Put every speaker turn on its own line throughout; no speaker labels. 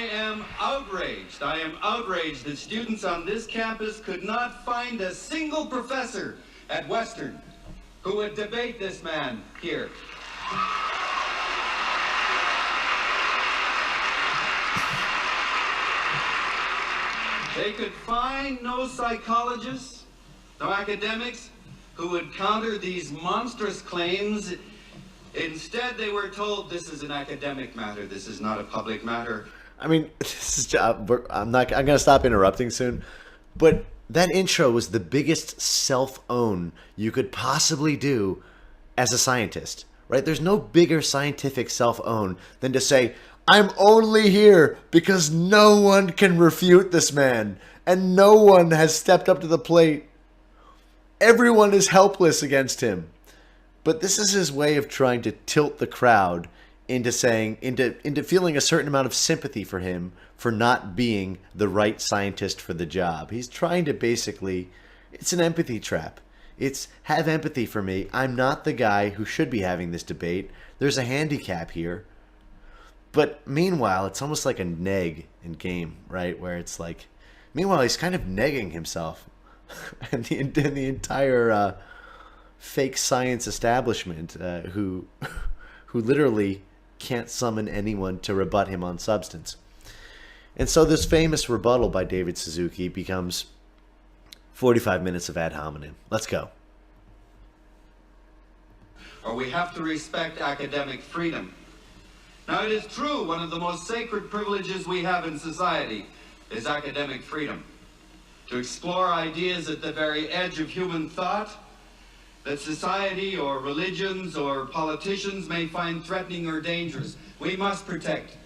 am outraged. I am outraged that students on this campus could not find a single professor at Western who would debate this man here. They could find no psychologists, no academics who would counter these monstrous claims. Instead, they were told this is an academic matter. This is not a public matter.
I mean, this is, I'm going to stop interrupting soon, but that intro was the biggest self-own you could possibly do as a scientist, right? There's no bigger scientific self-own than to say, I'm only here because no one can refute this man, and no one has stepped up to the plate. Everyone is helpless against him. But this is his way of trying to tilt the crowd into feeling a certain amount of sympathy for him for not being the right scientist for the job. He's trying to basically, it's an empathy trap. It's have empathy for me. I'm not the guy who should be having this debate. There's a handicap here. But meanwhile, it's almost like a neg in game, right? Where it's like, meanwhile, he's kind of negging himself. and the entire fake science establishment who literally can't summon anyone to rebut him on substance. And so this famous rebuttal by David Suzuki becomes 45 minutes of ad hominem. Let's go.
Or we have to respect academic freedom. Now, it is true, one of the most sacred privileges we have in society is academic freedom. To explore ideas at the very edge of human thought that society or religions or politicians may find threatening or dangerous. We must protect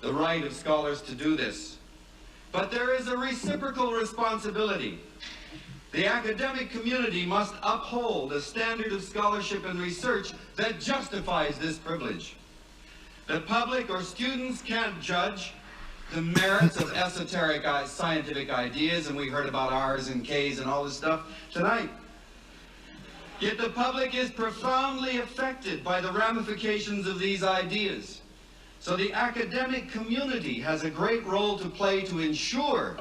the right of scholars to do this. But there is a reciprocal responsibility. The academic community must uphold a standard of scholarship and research that justifies this privilege. The public or students can't judge the merits of esoteric scientific ideas, and we heard about R's and K's and all this stuff tonight. Yet the public is profoundly affected by the ramifications of these ideas. So the academic community has a great role to play to ensure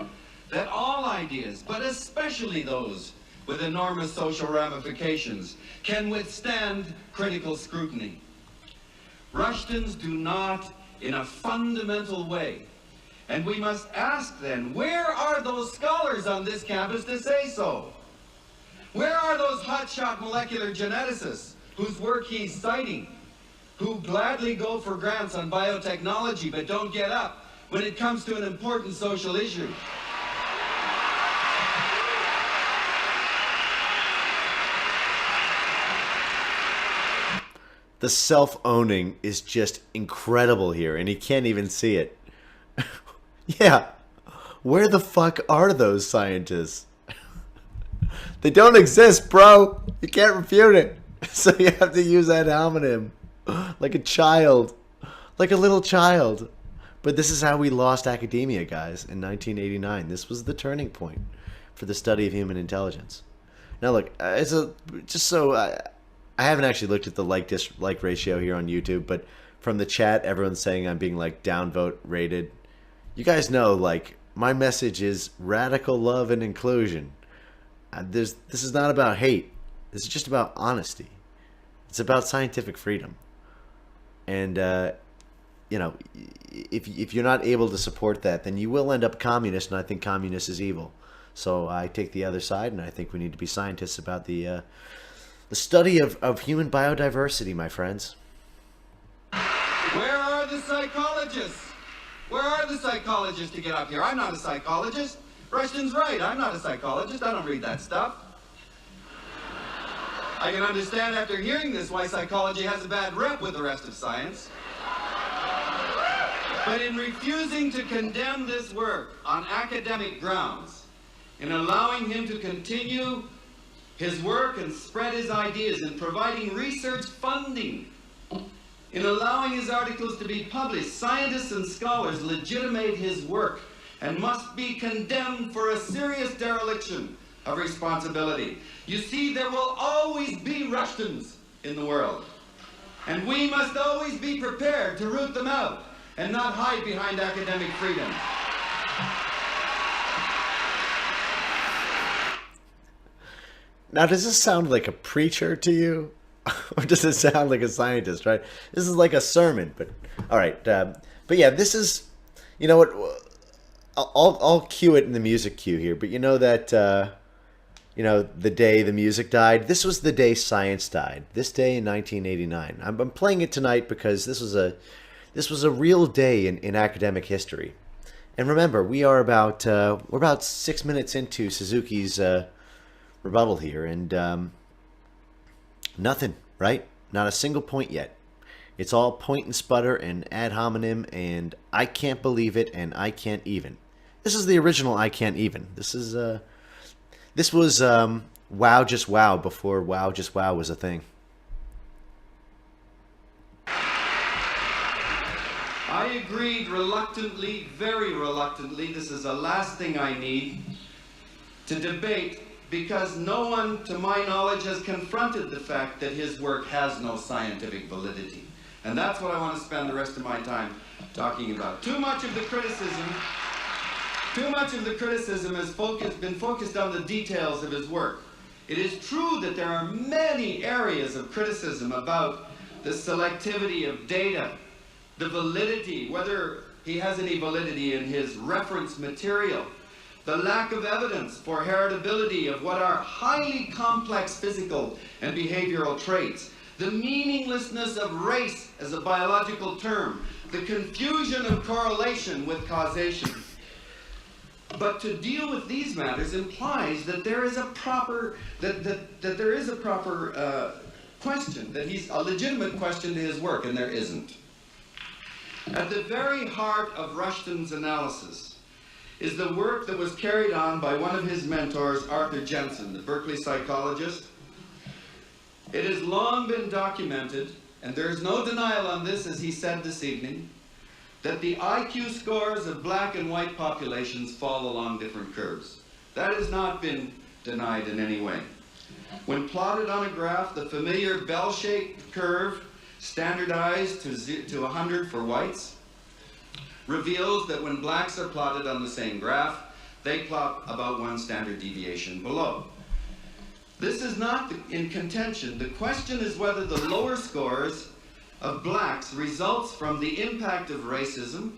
that all ideas, but especially those with enormous social ramifications, can withstand critical scrutiny. Rushtons do not in a fundamental way. And we must ask then, where are those scholars on this campus to say so? Where are those hotshot molecular geneticists whose work he's citing, who gladly go for grants on biotechnology but don't get up when it comes to an important social issue?
The self-owning is just incredible here, and he can't even see it. Yeah, where the fuck are those scientists? They don't exist, bro. You can't refute it. So you have to use ad hominem like a child, like a little child. But this is how we lost academia, guys, in 1989. This was the turning point for the study of human intelligence. Now, look, I haven't actually looked at the like-dislike ratio here on YouTube, but from the chat, everyone's saying I'm being like downvote rated. You guys know, like, my message is radical love and inclusion. This is not about hate. This is just about honesty. It's about scientific freedom. And, if you're not able to support that, then you will end up communist, and I think communist is evil. So I take the other side, and I think we need to be scientists about the study of human biodiversity, my friends.
Where are the psychologists? Where are the psychologists to get up here? I'm not a psychologist. Rushton's right. I'm not a psychologist. I don't read that stuff. I can understand after hearing this why psychology has a bad rep with the rest of science. But in refusing to condemn this work on academic grounds, in allowing him to continue his work and spread his ideas, in providing research funding, in allowing his articles to be published, scientists and scholars legitimate his work and must be condemned for a serious dereliction of responsibility. You see, there will always be Rushtons in the world, and we must always be prepared to root them out and not hide behind academic freedom.
Now, does this sound like a preacher to you? Or does it sound like a scientist, right? This is like a sermon, but all right. But yeah, this is, you know what? I'll cue it in the music cue here, but you know that, the day the music died? This was the day science died. This day in 1989. I'm playing it tonight because this was a real day in academic history. And remember, we're about 6 minutes into Suzuki's rebuttal here, and nothing, right? Not a single point yet. It's all point and sputter and ad hominem, and I can't believe it, and I can't even. This is the original I can't even. This was Wow Just Wow before Wow Just Wow was a thing.
I agreed reluctantly, very reluctantly. This is the last thing I need to debate, because no one, to my knowledge, has confronted the fact that his work has no scientific validity. And that's what I want to spend the rest of my time talking about. Too much of the criticism has been focused on the details of his work. It is true that there are many areas of criticism about the selectivity of data, the validity, whether he has any validity in his reference material, the lack of evidence for heritability of what are highly complex physical and behavioral traits, the meaninglessness of race as a biological term, the confusion of correlation with causation. But to deal with these matters implies that there is a proper question, that he's a legitimate question to his work, and there isn't. At the very heart of Rushton's analysis is the work that was carried on by one of his mentors, Arthur Jensen, the Berkeley psychologist. It has long been documented, and there is no denial on this, as he said this evening, that the IQ scores of black and white populations fall along different curves. That has not been denied in any way. When plotted on a graph, the familiar bell-shaped curve, standardized to 100 for whites, reveals that when blacks are plotted on the same graph, they plot about 1 standard deviation below. This is not in contention. The question is whether the lower scores of blacks results from the impact of racism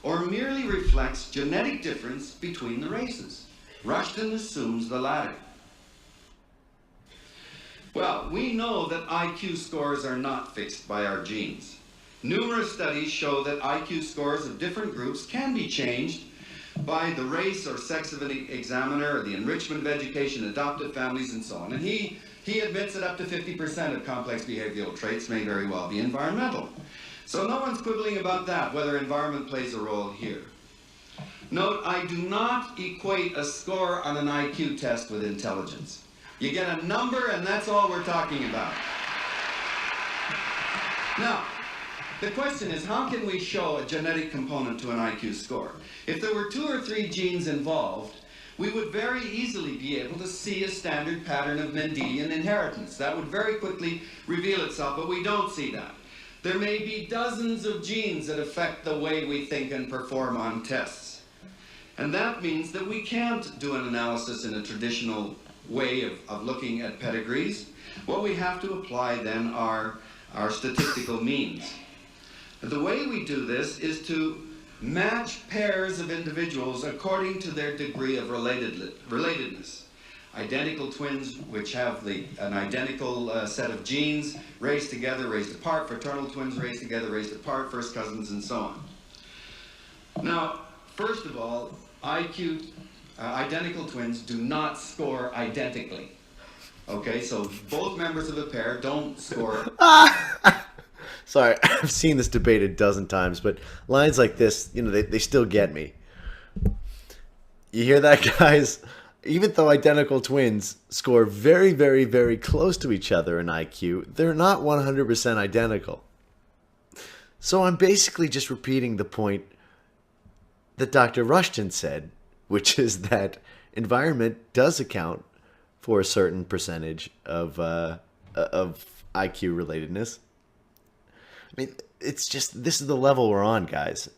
or merely reflects genetic difference between the races. Rushton assumes the latter. Well, we know that IQ scores are not fixed by our genes. Numerous studies show that IQ scores of different groups can be changed by the race or sex of an examiner, or the enrichment of education, adoptive families, and so on. And he admits that up to 50% of complex behavioral traits may very well be environmental. So no one's quibbling about that, whether environment plays a role here. Note, I do not equate a score on an IQ test with intelligence. You get a number, and that's all we're talking about. Now, the question is, how can we show a genetic component to an IQ score? If there were 2 or 3 genes involved, we would very easily be able to see a standard pattern of Mendelian inheritance. That would very quickly reveal itself, but we don't see that. There may be dozens of genes that affect the way we think and perform on tests. And that means that we can't do an analysis in a traditional way of looking at pedigrees. What we have to apply then are our statistical means. The way we do this is to match pairs of individuals according to their degree of relatedness. Identical twins which have an identical set of genes raised together, raised apart, fraternal twins raised together, raised apart, first cousins, and so on. Now, first of all, identical twins do not score identically. Okay, so both members of a pair don't score.
Sorry, I've seen this debate a dozen times, but lines like this, they still get me. You hear that, guys? Even though identical twins score very, very, very close to each other in IQ, they're not 100% identical. So I'm basically just repeating the point that Dr. Rushton said, which is that environment does account for a certain percentage of IQ relatedness. mean, it's just, this is the level we're on, guys.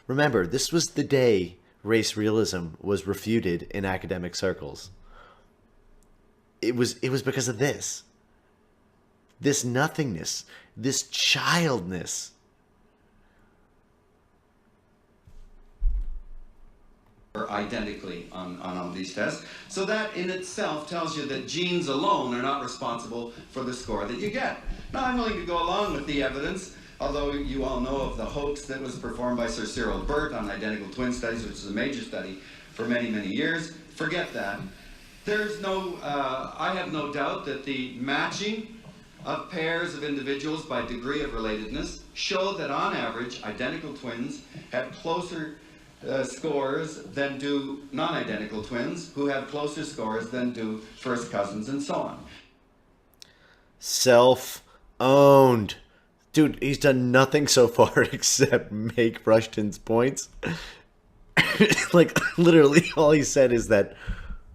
Remember, this was the day race realism was refuted in academic circles. It was because of this nothingness, this childness.
Identically on all these tests. So that in itself tells you that genes alone are not responsible for the score that you get. Now, I'm willing to go along with the evidence, although you all know of the hoax that was performed by Sir Cyril Burt on identical twin studies, which is a major study for many, many years. Forget that. I have no doubt that the matching of pairs of individuals by degree of relatedness show that on average, identical twins have closer scores than do non-identical twins, who have closer scores than do first cousins, and so on.
Self-owned. Dude, he's done nothing so far except make Rushton's points. Like, literally all he said is that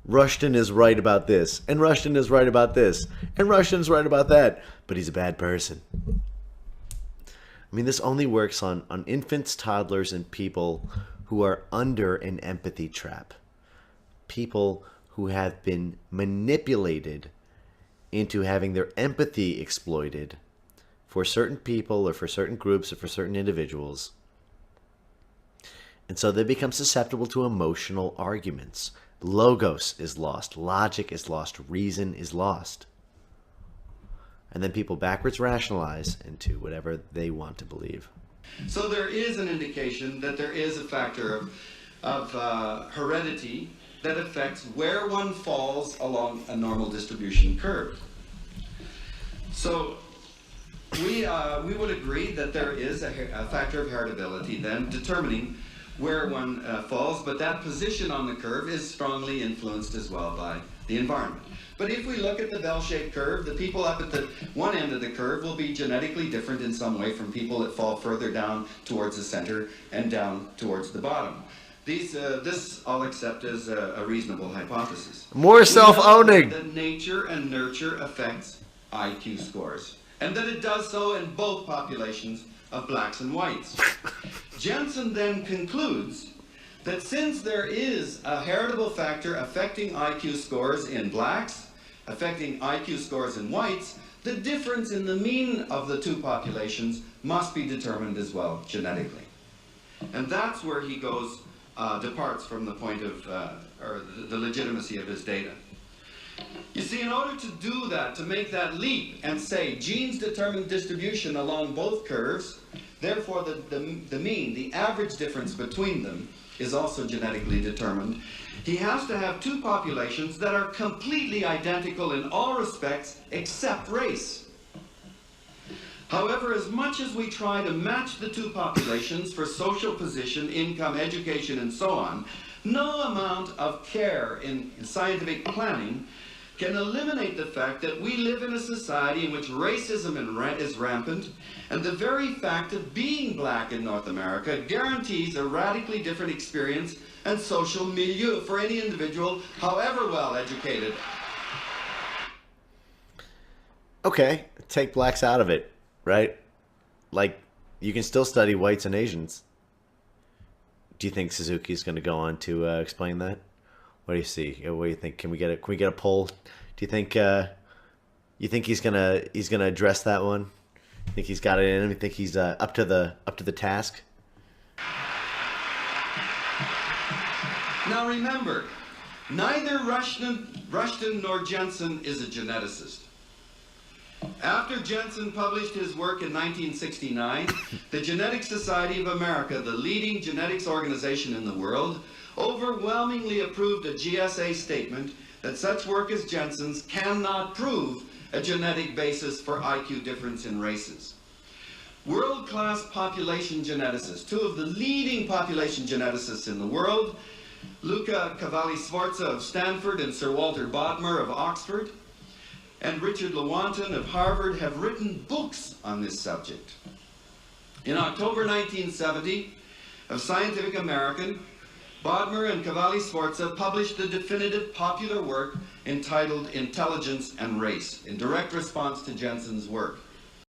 Rushton is right about this, and Rushton is right about this, and Rushton's right about that, but he's a bad person. I mean, this only works on infants, toddlers, and people who are under an empathy trap. People who have been manipulated into having their empathy exploited for certain people or for certain groups or for certain individuals. And so they become susceptible to emotional arguments. Logos is lost. Logic is lost. Reason is lost. And then people backwards rationalize into whatever they want to believe.
So there is an indication that there is a factor of heredity that affects where one falls along a normal distribution curve. So we would agree that there is a factor of heritability then determining where one falls, but that position on the curve is strongly influenced as well by the environment. But if we look at the bell-shaped curve, the people up at the one end of the curve will be genetically different in some way from people that fall further down towards the center and down towards the bottom. This I'll accept as a reasonable hypothesis.
More self-owning.
That nature and nurture affects IQ scores, and that it does so in both populations of blacks and whites. Jensen then concludes that since there is a heritable factor affecting IQ scores in blacks, affecting IQ scores in whites, the difference in the mean of the two populations must be determined as well genetically. And that's where he goes, departs from the point of, or the legitimacy of his data. You see, in order to do that, to make that leap and say genes determine distribution along both curves, therefore the mean, the average difference between them, is also genetically determined, he has to have two populations that are completely identical in all respects except race. However, as much as we try to match the two populations for social position, income, education, and so on, no amount of care in scientific planning can eliminate the fact that we live in a society in which racism is rampant, and the very fact of being black in North America guarantees a radically different experience and social milieu for any individual, however well educated.
Okay, take blacks out of it, right? Like, you can still study whites and Asians. Do you think Suzuki's going to go on to explain that? What do you see? What do you think? Can we get a poll? Do you think you think he's gonna address that one? You think he's got it in him? You think he's up to the task?
Now remember, neither Rushton nor Jensen is a geneticist. After Jensen published his work in 1969, the Genetic Society of America, the leading genetics organization in the world, overwhelmingly approved a GSA statement that such work as Jensen's cannot prove a genetic basis for IQ difference in races. World-class population geneticists, two of the leading population geneticists in the world, Luca Cavalli-Sforza of Stanford and Sir Walter Bodmer of Oxford, and Richard Lewontin of Harvard, have written books on this subject. In October 1970, of Scientific American, Bodmer and Cavalli-Sforza published the definitive popular work entitled Intelligence and Race, in direct response to Jensen's work.